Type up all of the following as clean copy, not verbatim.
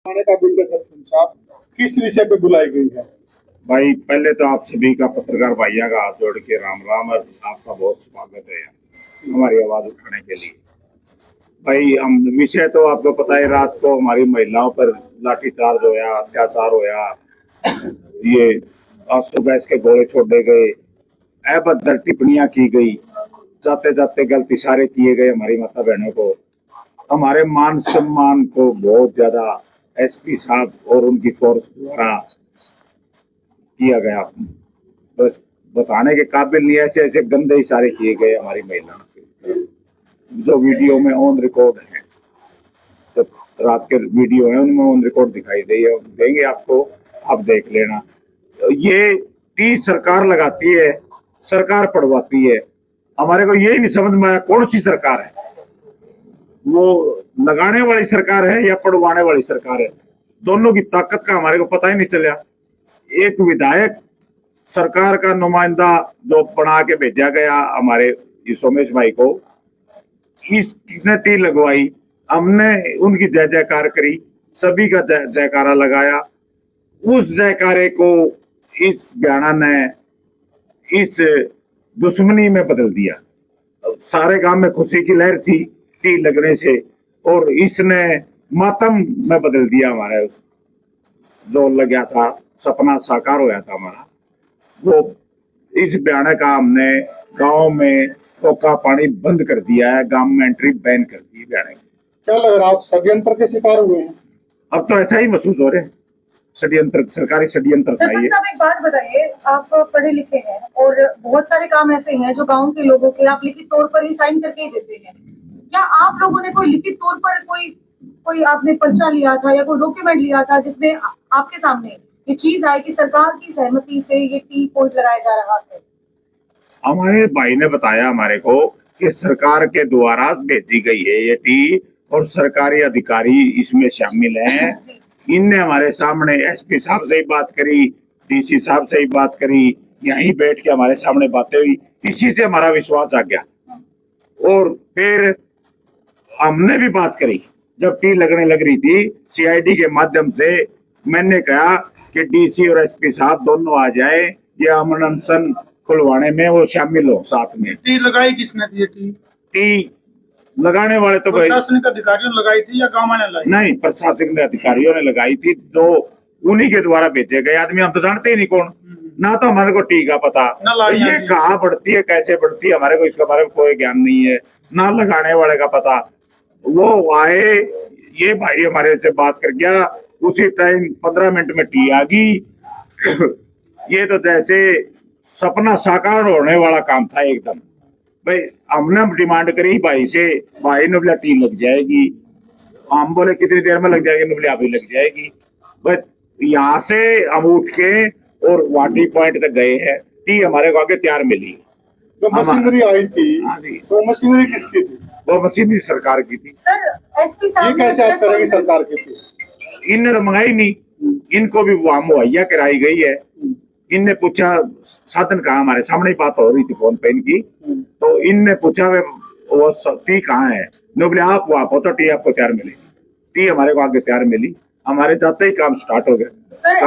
आने का विषय सरपंच साहब किस विषय पे बुलाई गई है? भाई पहले तो आप सभी का पत्रकार भाइयों का हाथ जोड़ के राम राम और आपका बहुत स्वागत है हमारी आवाज उठाने के लिए। भाई हम विषय तो आपको पता है, रात को हमारी महिलाओं पर लाठीचार्ज होया, अत्याचार होया, ये आंसू गैस के गोले छोड़े गए, अभद्र टिप्पणियां की गई, जाते जाते गलत इशारे किए गए हमारी माता बहनों को, हमारे मान सम्मान को बहुत ज्यादा एसपी साहब और उनकी फोर्स द्वारा किया गया। बस बताने के काबिल नहीं, ऐसे ऐसे गंदे इशारे किए गए हमारी महिलाओं के, जो वीडियो में ऑन रिकॉर्ड है, तो रात के वीडियो है उनमें ऑन रिकॉर्ड दिखाई देंगे आपको, आप देख लेना। ये टी सरकार लगाती है, सरकार पढ़वाती है, हमारे को यही नहीं समझ में आया कौन सी सरकार है, वो लगाने वाली सरकार है या पढ़वाने वाली सरकार है। दोनों की ताकत का हमारे को पता ही नहीं चला। एक विधायक सरकार का नुमाइंदा जो बना के भेजा गया हमारे सोमेश भाई को, इसने टी लगवाई, हमने उनकी जय जयकार करी, सभी का जयकारा लगाया। उस जयकारे को इस बयाना ने इस दुश्मनी में बदल दिया। सारे गांव में खुशी की लहर थी टी लगने से, और इसने मातम में बदल दिया। हमारा जो लग गया था, सपना साकार हो गया था हमारा, वो इस बयान का हमने गांव में टोका पानी बंद कर दिया है, गांव में एंट्री बैन कर दी बयान। क्या लग रहा है, आप षड्यंत्र के शिकार हुए हैं? अब तो ऐसा ही महसूस हो रहे हैं, षड्यंत्र, सरकारी षड्यंत्र था ये। एक बात बताइए, आप पढ़े लिखे हैं और बहुत सारे काम ऐसे हैं जो गांव के लोगों के आप लिखित तौर पर ही साइन करके ही देते हैं। क्या आप लोगों ने कोई लिखित तौर पर कोई आपने पर्चा लिया था या कोई डॉक्यूमेंट लिया था जिसमें आपके सामने ये चीज आई कि सरकार की सहमति से ये टी पॉइंट लगाया जा रहा है? हमारे भाई ने बताया हमारे को कि सरकार के द्वारा भेजी गई है ये टी, और सरकारी अधिकारी इसमें शामिल हैं। इनने हमारे सामने एसपी साहब से ही बात करी, डीसी साहब से ही बात करी, यहीं बैठ के हमारे सामने बातें हुई, इसी से हमारा विश्वास आ गया। और फिर हमने भी बात करी, जब टी लगने लग रही थी, सीआईडी के माध्यम से मैंने कहा कि डीसी और एसपी साहब दोनों आ जाए, ये अमन अनशन खुलवाने में वो शामिल हो साथ में। टी लगाई किसने थी? टी लगाने वाले तो प्रशासनिक अधिकारियों ने लगाई थी या गांव ने लगाई? नहीं, प्रशासनिक अधिकारियों ने लगाई थी, जो उन्हीं के द्वारा भेजे गए आदमी। हम तो जानते ही नहीं कौन, ना तो हमारे को टी का पता, ये कहाँ बढ़ती है, कैसे बढ़ती है, हमारे को इसके बारे में कोई ज्ञान नहीं है, ना लगाने वाले का पता। वो आए, ये भाई हमारे से बात कर गया, उसी टाइम 15 मिनट में टी आ गई। ये तो जैसे सपना साकार होने वाला काम था एकदम। भाई हमने डिमांड करी भाई से, भाई ने बोला टी लग जाएगी। हम बोले कितनी देर में लग जाएगी? बोले अभी लग जाएगी। बस यहाँ से हम उठ के और वाटी पॉइंट तक गए हैं, टी हमारे को आगे तैयार मिली। जो मशीनरी आई थी, वो मशीनरी किसकी थी? वो मशीनरी सरकार की थी। सर, एसपी साहब ये कैसे आप करेंगे सरकार की थी? इनने तो मंगाई नहीं, इनको भी वहां मुहैया कराई गई है। इनने पूछा साधन कहाँ, हमारे सामने ही बात हो रही थी फोन पे इनकी, तो इनने पूछा वो टी कहाँ है? बोले आप वहां पहुंचो, टी आपको तैयार मिलेगी। टी हमारे को आगे तैयार मिली, हमारे जाते ही काम स्टार्ट हो गया। सर,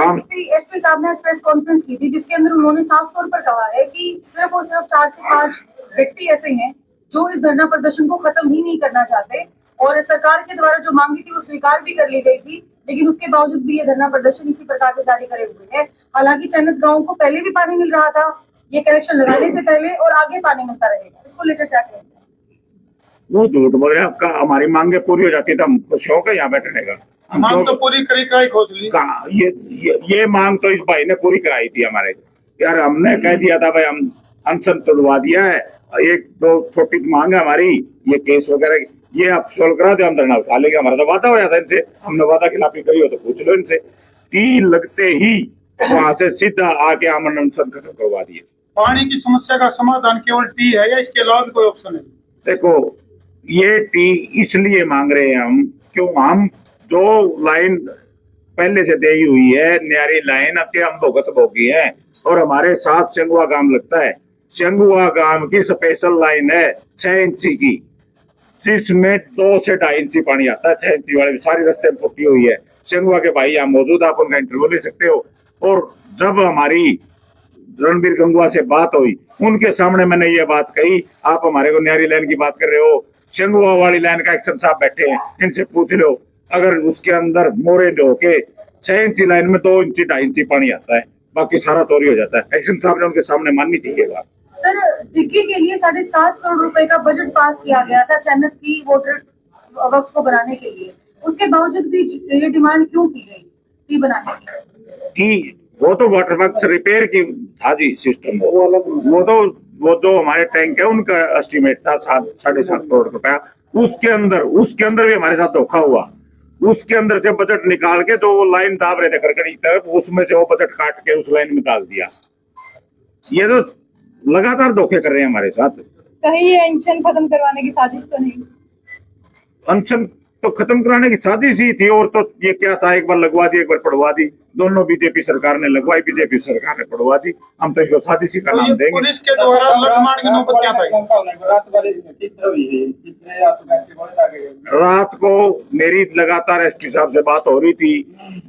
एसपी साहब ने आज प्रेस कॉन्फ्रेंस की थी जिसके अंदर उन्होंने साफ तौर पर कहा है कि सिर्फ और सिर्फ 4 से 5 व्यक्ति ऐसे हैं जो इस धरना प्रदर्शन को खत्म ही नहीं करना चाहते, और सरकार के द्वारा जो मांगी थी वो स्वीकार भी कर ली गई थी, लेकिन उसके बावजूद भी ये धरना प्रदर्शन इसी प्रकार से जारी करे हुए है। हालांकि चंद गांव को पहले भी पानी मिल रहा था, ये कनेक्शन लगाने से पहले, और आगे पानी मिलता रहेगा। इसको लेकर क्या कहेंगे? वो झूठ बोल रहे हैं, हमारी मांगे पूरी हो जाती तो हम खुश हो गए यहाँ बैठने का। मांग तो पूरी करी खोज ली। ये मांग तो इस भाई ने पूरी कराई थी हमारे यार। हमने कह दिया था भाई हम अनशन तोड़वा दिया है, 1-2 छोटी मांग है हमारी, ये केस वगैरह ये आप सोल्व करा दो, हम धरना उठा लेंगे। हमारा तो वादा हो जाता है इनसे, हमने वादा खिलाफी करी हो तो पूछ लो इनसे। टी लगते ही वहां से सीधा आके अमन अनशन खत्म करवा दिए। पानी की समस्या का समाधान केवल टी है या इसके अलावा भी कोई ऑप्शन है? देखो, ये टी इसलिए मांग रहे हैं हम, क्यों हम जो लाइन पहले से दी हुई है, न्यारी लाइन, अब हम भुगत भोगी है, और हमारे साथ सिंगुआ गांव लगता है। सिंगुआ गांव की स्पेशल लाइन है 6 इंची की, जिसमें 2 से 2.5 इंची पानी आता है। 6 इंची वाले सारी रास्ते में फुटी हुई है, संगवा के भाई यहाँ मौजूद, आप उनका इंटरव्यू ले सकते हो। और जब हमारी रणबीर गंगवा से बात हुई, उनके सामने मैंने ये बात कही, आप हमारे को न्यारी लाइन की बात कर रहे हो, संगवा वाली लाइन का एक्शन साहब बैठे हैं, इनसे पूछ लो, अगर उसके अंदर मोरे ढोके 6 इंची लाइन में 2 इंची 2.5 इंची पानी आता है, बाकी सारा चोरी हो जाता है। एक्शन साहब ने उनके सामने माननी थी ये बात। सर, डिग्गी के लिए 7.5 करोड़ रुपए का बजट पास किया गया था चन्नत की वाटर वर्क्स को बनाने के लिए, उसके बावजूद भी ये डिमांड क्यों की गई थी बनाने की? वो तो वाटर वर्क्स रिपेयर की था जी सिस्टम, वो जो हमारे टैंक है उनका एस्टिमेट था 7.5 करोड़ रुपया। उसके अंदर भी हमारे साथ धोखा हुआ। उसके अंदर से बजट निकाल के जो वो लाइन दाब रहे थे करकड़ी तरफ, उसमें से वो बजट काट के उस लाइन में डाल दिया। ये तो लगातार धोखे कर रहे हैं हमारे साथ। कहीं ये अनशन खत्म करवाने की साजिश तो नहीं? अनशन तो खत्म कराने की साजिश ही थी, और तो ये क्या था, एक बार लगवा दी, एक बार पढ़वा दी, दोनों बीजेपी सरकार ने लगवाई, बीजेपी सरकार ने पढ़वा दी। हम तो इसको साजिश ही का नाम देंगे। पुलिस के द्वारा लूटमार की नौबत क्या था? रात को मेरी लगातार एसपी साहब से बात हो रही थी,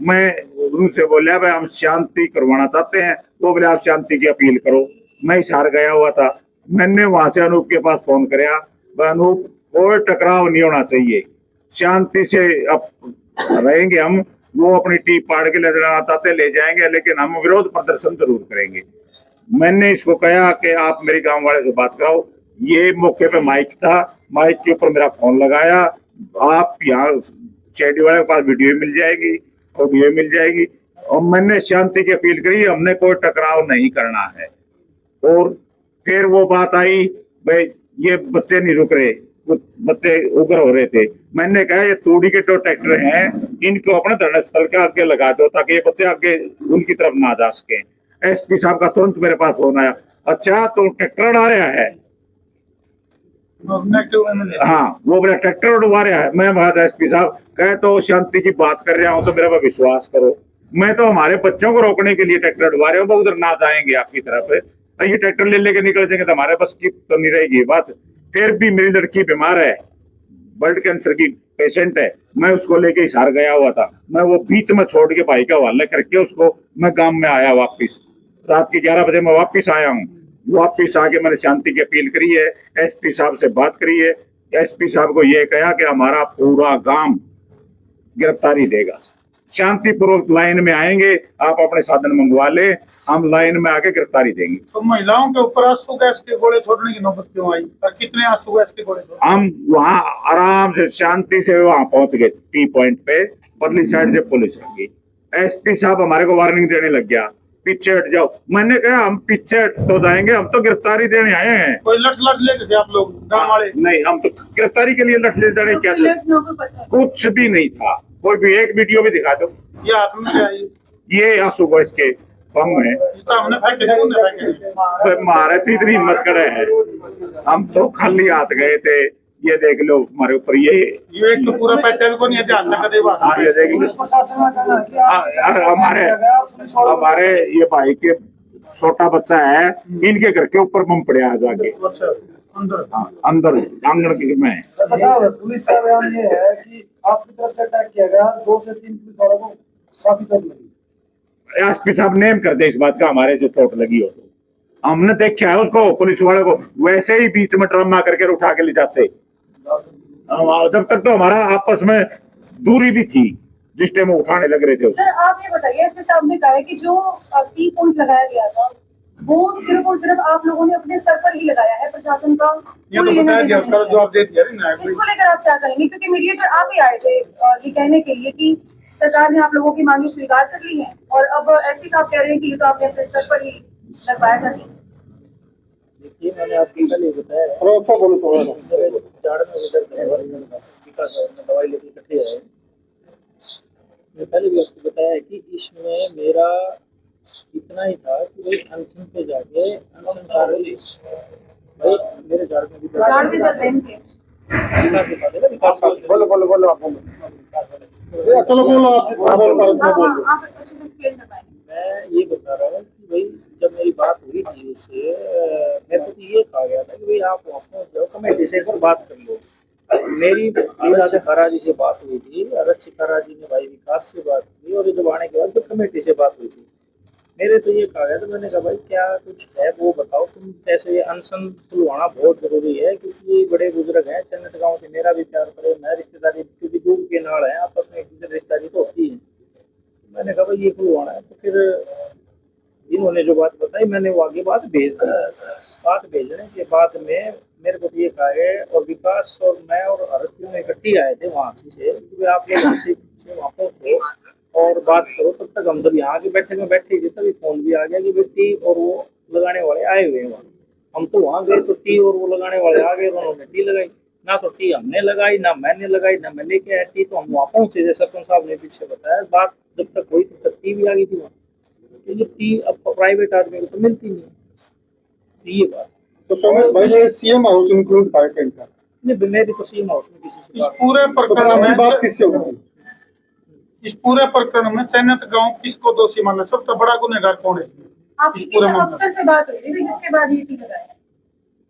मैं उनसे बोलिया भाई हम शांति करवाना चाहते हैं, तो बोले आप शांति की अपील करो। मैं हिसार गया हुआ था, मैंने वहां से अनूप के पास फोन कराया, अनूप कोई टकराव नहीं होना चाहिए, शांति से अब रहेंगे हम, वो अपनी टीम पाड़ के ले जाना चाहते ले जाएंगे, लेकिन हम विरोध प्रदर्शन जरूर करेंगे। मैंने इसको कहा कि आप मेरे गांव वाले से बात कराओ। ये मौके पे माइक था, माइक के ऊपर मेरा फोन लगाया, आप यहाँ चैटी वाले के पास वीडियो मिल जाएगी, ऑडियो मिल जाएगी, और मैंने शांति की अपील करी, हमने कोई टकराव नहीं करना है। और फिर वो बात आई, भाई ये बच्चे नहीं रुक रहे, कुछ बच्चे उग्र हो रहे थे। मैंने कहा ये तूड़ी के जो ट्रैक्टर हैं, इनको अपने धरना स्थल के आगे लगा दो, ताकि ये बच्चे आगे उनकी तरफ ना जा सके। एसपी साहब का तुरंत मेरे पास फोन आया, अच्छा तो ट्रैक्टर आ रहा है? हाँ, वो मेरा ट्रैक्टर उड़वा रहा है। मैं बात एसपी साहब कहे तो शांति की बात कर रहा हूँ, तो मेरे पर विश्वास करो, मैं तो हमारे बच्चों को रोकने के लिए ट्रैक्टर उड़वा रहे हूँ, वो उधर ना जाएंगे आपकी तरफ, ये ट्रैक्टर ले लेके निकल जाएंगे तो हमारे बस की तो नहीं रहेगी बात। फिर भी मेरी लड़की बीमार है, ब्लड कैंसर की पेशेंट है, मैं उसको लेके हिसार गया हुआ था, मैं वो बीच में छोड़ के भाई का हवाले करके उसको मैं गांव में आया वापिस। रात के 11 बजे मैं वापिस आया हूँ। वापिस आके मैंने शांति की अपील करी है, एसपी साहब से बात करी है, एसपी साहब को ये कहा कि हमारा पूरा गांव गिरफ्तारी देगा, शांतिपूर्वक लाइन में आएंगे, आप अपने साधन मंगवा ले, हम लाइन में आके गिरफ्तारी देंगे। तो महिलाओं के ऊपर आंसू गैस के गोले छोड़ने की नौबत क्यों आई? और कितने आंसू गैस के गोले छोड़े? हम वहाँ आराम से शांति से वहाँ पहुंच गए टी पॉइंट पे, परली साइड से पुलिस आ गई। एसपी साहब हमारे को वार्निंग देने लग गया, पीछे हट जाओ। मैंने कहा हम पीछे हट तो जाएंगे, हम तो गिरफ्तारी देने आए हैं। कोई लठ लेते थे आप लोग गाँव वाले? नहीं, हम तो गिरफ्तारी के लिए लठ ले जाने क्या थे? कुछ भी नहीं था। कोई भी एक वीडियो भी दिखा दो। ये हाथ में क्या है? ये आंसू गैस के बम है, तो हमने फेंके मारे तो इतनी हिम्मत करे है, हम तो खाली हाथ गए थे। ये देख लो हमारे ऊपर ये एक तो पूरा पैटर्न को नहीं ध्यान रखा देगा। हाँ, ये देख लो हमारे ये भाई के छोटा बच्चा है, इनके घर के ऊपर बम पड़े आ जाके अंदर आंगन में। पुलिस का बयान ये है कि आपकी तरफ से अटैक किया गया, 2 से 3 पुलिस वालों को काफी चोट लगी। एसपी साहब नेम कर दे इस बात का, हमारे से चोट लगी हो तो। हमने देखा है उसको, पुलिस वाले को वैसे ही बीच में ड्रामा करके उठा के ले जाते। जब तक तो हमारा आपस में दूरी भी थी, जिस टाइम उठाने लग रहे थे। सर आप ये बताइए, एसपी साहब ने कहा है कि जो टी पॉइंट लगाया गया था वो सिर्फ और सिर्फ आप लोगों ने अपने स्तर पर ही लगाया है, प्रशासन का ये तो बताया गया, उसका जवाब दे दिया ना। इसको लेकर आप क्या करेंगे? क्योंकि मीडिएटर आप ही आए थे ये कहने के लिए कि सरकार ने आप लोगों की मांगे स्वीकार कर ली है, और अब एसपी साहब कह रहे हैं कि ये तो आपने अपने स्तर पर ही लगवाया था। देखिए, मैंने आपको कल ये बताया है, जाड़ में दवाई लेके इकट्ठे आए। मैं पहले भी आपको बताया है कि इसमें मेरा इतना ही था कि भाई अनशन पे जाके अनशन भाई मेरे झाड़ में भी दर्द है इनके। विकास बोलो आप चलो बोलो आप अच्छे से एक्सप्लेन कर पाएंगे। मैं ये बता रहा हूँ कि भाई जब मेरी बात हुई थी उससे, मेरे को तो ये कहा गया था कि भाई आप वहाँ पहुँच जाओ, कमेटी से एक बार बात कर लो। मेरी अरस शिकारा जी से बात हुई थी, अरस शिकारा जी ने भाई विकास से बात की और ये जब आने के बाद फिर कमेटी से बात हुई थी। मेरे तो ये कहा गया तो मैंने कहा भाई क्या कुछ है वो बताओ तुम, कैसे ये अनशन खुलवाना बहुत जरूरी है क्योंकि ये बड़े बुजुर्ग हैं, चन्नत गांव से मेरा भी प्यार पड़े, मैं रिश्तेदारी क्योंकि दूर के नाड़ है आपस में, एक दूसरे रिश्तेदारी तो होती है। मैंने कहा भाई ये खुलवाना है, तो फिर इन्होंने जो बात बताई मैंने वो आगे बात भेज दी। बात भेजने के बाद में मेरे को ये कहा गया और विकास और मैं और अरस्ती में इकट्ठे आए थे वहाँ से कि आप लोग हमसे वहाँ पहुँचो और बात करो। तब तक हम जब यहाँ के बैठक में बैठे थे तभी फोन भी आ गया कि भाई टी और वो लगाने वाले आए हुए हैं वहाँ। हम तो वहाँ गए तो टी और वो लगाने वाले आ गए, उन्होंने टी लगाई, ना तो टी हमने लगाई ना मैंने लगाई ना मैं लेके आया टी, तो हम वहाँ पहुँचे जैसे सरपंच साहब ने पीछे बताया। बात जब तक हुई तब तक टी भी आ गई थी वहाँ, क्योंकि टी अब प्राइवेट आदमी को तो मिलती नहीं है। ये बात तो सोमेश भाई ने सीएम हाउस इंक्लूड था क्या इनका? नहीं, मेरी तो सीएम हाउस में किसी से इस बात पूरे तो प्रकरण आपकी में बात किससे होगी? इस पूरे प्रकरण में चन्नत गांव किसको दोषी माना, सबसे बड़ा गुनहगार कौन है आपकी इस किस पूरे मामले अफसर से बात हुई थी जिसके बाद ये टी लगाया?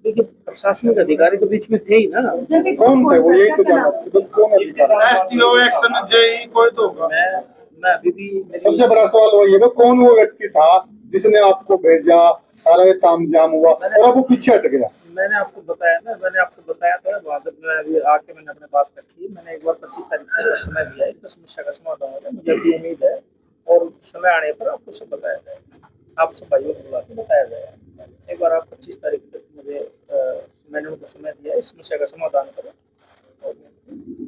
देखिए प्रशासनिक अधिकारी तो बीच में थे ही ना। जैसे कौन थे वो, यही तो क्या जानना नाम? था। कौन अधिकारी? में एसटीओ एक्शन जेई कोई तो होगा। मैं अभी भी सबसे बड़ा सवाल वही है कौन वो व्यक्ति था जिसने आपको भेजा, सारा ये तामझाम हुआ और अब वो पीछे हट गया? मैंने आपको बताया ना, मैंने आपको बताया था बाद में अभी आके मैंने अपने बात रखी। मैंने एक बार 25 तारीख का समय दिया, इसका समस्या का समाधान होगा, मुझे भी उम्मीद है और समय आने पर आपको सब बताया जाएगा, आप सब भाइयों को बुला के बताया जाएगा। एक बार आप 25 तारीख तक मुझे मैंने उनको समय दिया इस समस्या का समाधान करो,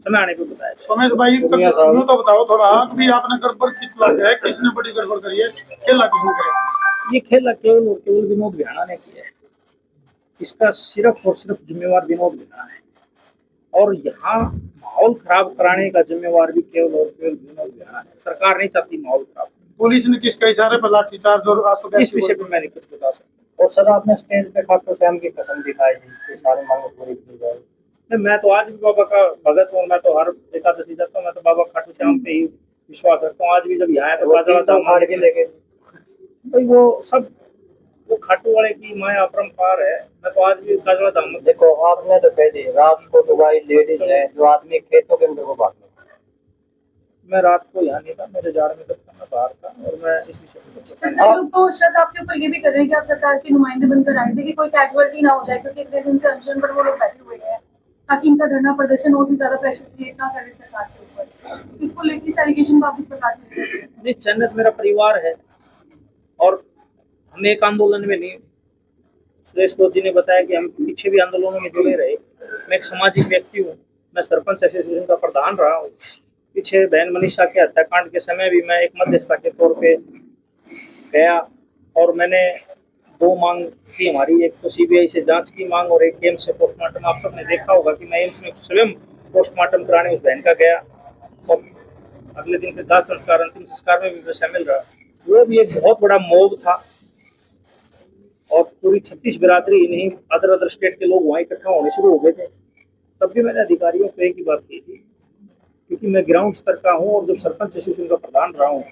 समय आने पर बताया जाएगा। सोमेश भाई तो बताओ थोड़ा भी आपने गड़बड़ कितना है, किसने बड़ी गड़बड़ करी है, खेला किसने करा? ये खेला केवल और केवल विनोद विहाना ने किया है, इसका सिर्फ और सिर्फ जिम्मेवार विनोद विहाना है और यहाँ माहौल खराब कराने का जिम्मेवार भी केवल और केवल विनोद विहाना है। सरकार नहीं चाहती माहौल खराब। पुलिस ने किसके इशारे पर लाठीचार्ज और आंसू गैस इस की विषय गोली- पर मैं नहीं कुछ बता सकता। और सर आपने स्टेज पे खाटू श्याम की कसम दिखाई थी कि सारी मांगें पूरी की जाए। नहीं, मैं तो आज भी बाबा का भगत हूँ, मैं तो हर एकादशी जाता हूँ, मैं तो बाबा खाटू श्याम पे ही विश्वास रखता हूँ। आज भी जब यहाँ है तो बाजा उखाड़ के लेके भाई वो सब वो खाटू वाले की माया अपरंपार है। मैं तो आज भी काजला धाम में देखो आपने तो कह दी रात को दुबई लेडीज है जो आदमी खेतों के अंदर को भाग मैं रात को यहाँ नहीं था, मेरे जार में तब था, मैं बाहर था और मैं इस विषय पर सर कई लोग तो शक आपके ऊपर ये भी कर रहे हैं कि आप सरकार के नुमाइंदे बनकर आए थे कि कोई कैजुअलिटी ना हो जाए, क्योंकि इतने दिन से अनशन पर वो लोग बैठे हुए हैं ताकि इनका धरना प्रदर्शन और भी ज्यादा प्रेशर क्रिएट ना करे सरकार के ऊपर। इसको लेकर इस एलिगेशन को आप इस प्रकार से नहीं, चन्नत मेरा परिवार है और हम एक आंदोलन में नहीं। सुरेश कोच जी ने बताया कि हम पीछे भी आंदोलनों में जुड़े रहे। मैं एक सामाजिक व्यक्ति हूँ, मैं सरपंच एसोसिएशन का प्रधान रहा हूँ। पीछे बहन मनीषा के हत्याकांड के समय भी मैं एक मध्यस्थता के तौर पे गया और मैंने 2 मांग की हमारी, एक तो सीबीआई से जांच की मांग और एक एम्स से पोस्टमार्टम। आप सबने देखा होगा कि मैं एम्स में स्वयं पोस्टमार्टम कराने उस बहन का गया और अगले दिन फिर दाह संस्कार, अंतिम संस्कार में भी मैं शामिल रहा। वो भी एक बहुत बड़ा मोब था और पूरी 36 बिरादरी इन्हीं अदर अदर स्टेट के लोग वहाँ इकट्ठा होने शुरू हो गए थे। तब भी मैंने अधिकारियों को एक ही बात की थी, क्योंकि मैं ग्राउंड स्तर का हूँ और जब सरपंच एसोसिएशन का प्रधान रहा हूँ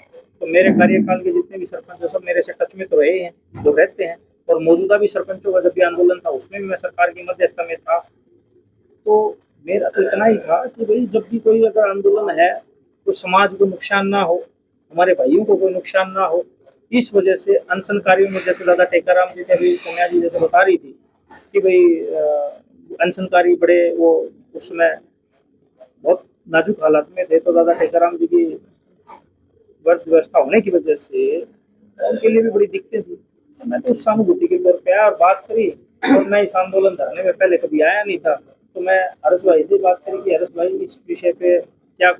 तो मेरे कार्यकाल के जितने भी सरपंच हैं सब मेरे से टच में तो रहे हैं, जो रहते हैं। और मौजूदा भी सरपंचों का जब भी आंदोलन था उसमें भी मैं सरकार की मध्यस्थता में था। तो मेरा तो इतना ही था कि भाई जब भी कोई अगर आंदोलन है तो समाज को नुकसान ना हो, हमारे भाइयों को कोई नुकसान ना हो, इस वजह से अनशनकारियों में जैसे दादा टेकाराम जी थे, अभी सोनिया जी जैसे बता रही थी कि भाई अनशनकारी बड़े वो उस समय बहुत नाजुक हालात में थे, तो दादा टेकाराम जी की वर्ग व्यवस्था होने की वजह से उनके लिए भी बड़ी दिक्कतें थी। तो मैं तो उस सहानुभूति के तौर पे आया और बात करी और मैं इस आंदोलन धरने में पहले कभी आया नहीं था, तो मैं हर्ष भाई से बात करी कि हर्ष भाई इस विषय पे क्या